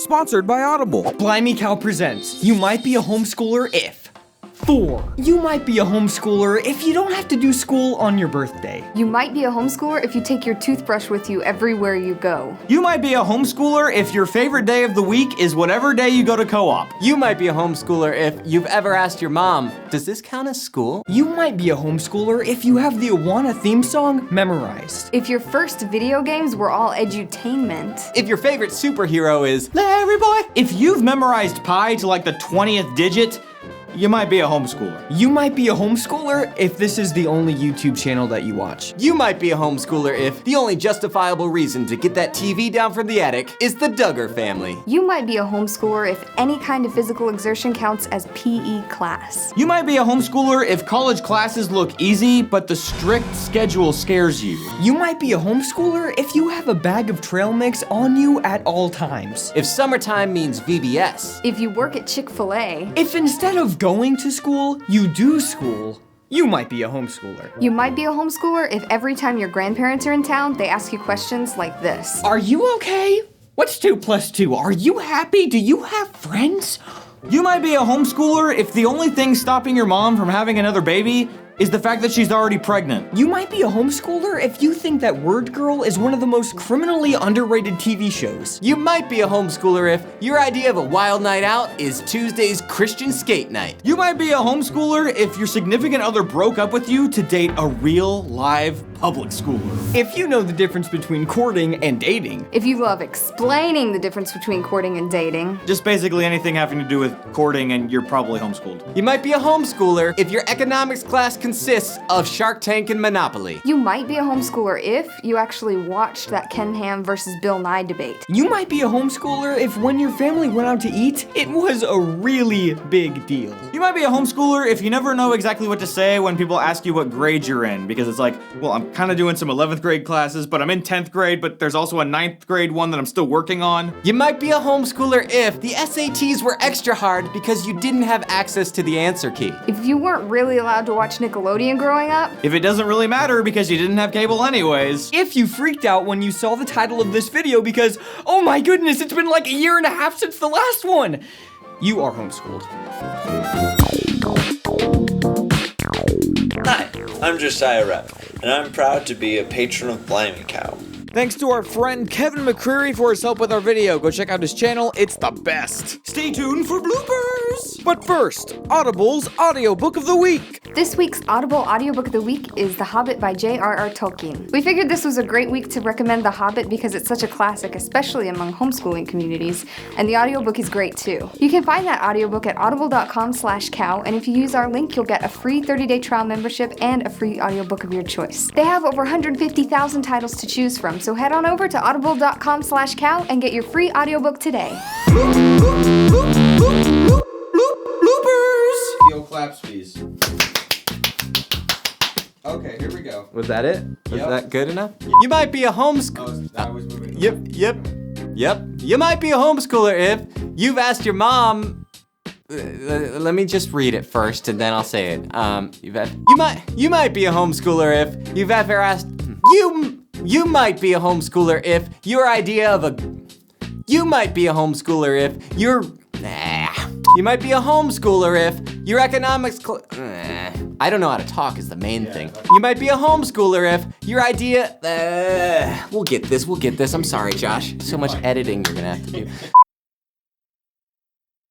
Sponsored by Audible. Blimey Cow presents You Might Be a Homeschooler If. 4. You might be a homeschooler if you don't have to do school on your birthday. You might be a homeschooler if you take your toothbrush with you everywhere you go. You might be a homeschooler if your favorite day of the week is whatever day you go to co-op. You might be a homeschooler if you've ever asked your mom, does this count as school? You might be a homeschooler if you have the Awana theme song memorized. If your first video games were all edutainment. If your favorite superhero is Larry Boy. If you've memorized pi to like the 20th digit, you might be a homeschooler. You might be a homeschooler if this is the only YouTube channel that you watch. You might be a homeschooler if the only justifiable reason to get that TV down from the attic is the Duggar family. You might be a homeschooler if any kind of physical exertion counts as PE class. You might be a homeschooler if college classes look easy, but the strict schedule scares you. You might be a homeschooler if you have a bag of trail mix on you at all times. If summertime means VBS. If you work at Chick-fil-A. If instead of going to school, you do school, you might be a homeschooler. You might be a homeschooler if every time your grandparents are in town, they ask you questions like this. Are you okay? What's 2 plus 2? Are you happy? Do you have friends? You might be a homeschooler if the only thing stopping your mom from having another baby is the fact that she's already pregnant. You might be a homeschooler if you think that Word Girl is one of the most criminally underrated TV shows. You might be a homeschooler if your idea of a wild night out is Tuesday's Christian skate night. You might be a homeschooler if your significant other broke up with you to date a real, live public schooler. If you know the difference between courting and dating. If you love explaining the difference between courting and dating. Just basically anything having to do with courting, and you're probably homeschooled. You might be a homeschooler if your economics class consists of Shark Tank and Monopoly. You might be a homeschooler if you actually watched that Ken Ham versus Bill Nye debate. You might be a homeschooler if when your family went out to eat, it was a really big deal. You might be a homeschooler if you never know exactly what to say when people ask you what grade you're in, because it's like, well, I'm kind of doing some 11th grade classes, but I'm in 10th grade, but there's also a 9th grade one that I'm still working on. You might be a homeschooler if the SATs were extra hard because you didn't have access to the answer key. If you weren't really allowed to watch Nickelodeon growing up. If it doesn't really matter because you didn't have cable anyways. If you freaked out when you saw the title of this video because, oh my goodness, it's been like a year and a half since the last one. You are homeschooled. Hi, I'm Josiah Rep, and I'm proud to be a patron of Blimey Cow. Thanks to our friend Kevin McCreary for his help with our video. Go check out his channel, it's the best. Stay tuned for bloopers! But first, Audible's Audiobook of the Week. This week's Audible audiobook of the week is The Hobbit by J.R.R. Tolkien. We figured this was a great week to recommend The Hobbit because it's such a classic, especially among homeschooling communities, and the audiobook is great too. You can find that audiobook at audible.com/cow, and if you use our link, you'll get a free 30-day trial membership and a free audiobook of your choice. They have over 150,000 titles to choose from, so head on over to audible.com/cow and get your free audiobook today. Bloopers! Theo claps, please. Okay, here we go. Was that it? Was Yep. that good enough? You might be a homeschooler. I was moving. Yep. You might be a homeschooler if you've asked your mom. Let me just read it first, and then I'll say it. You might be a homeschooler if you've ever asked. You might be a homeschooler if your idea of a. You might be a homeschooler if you're. You might be a homeschooler if your economics. I don't know how to talk is the main thing. You might be a homeschooler if your idea. We'll get this. I'm sorry, Josh. So much editing you're gonna have to do.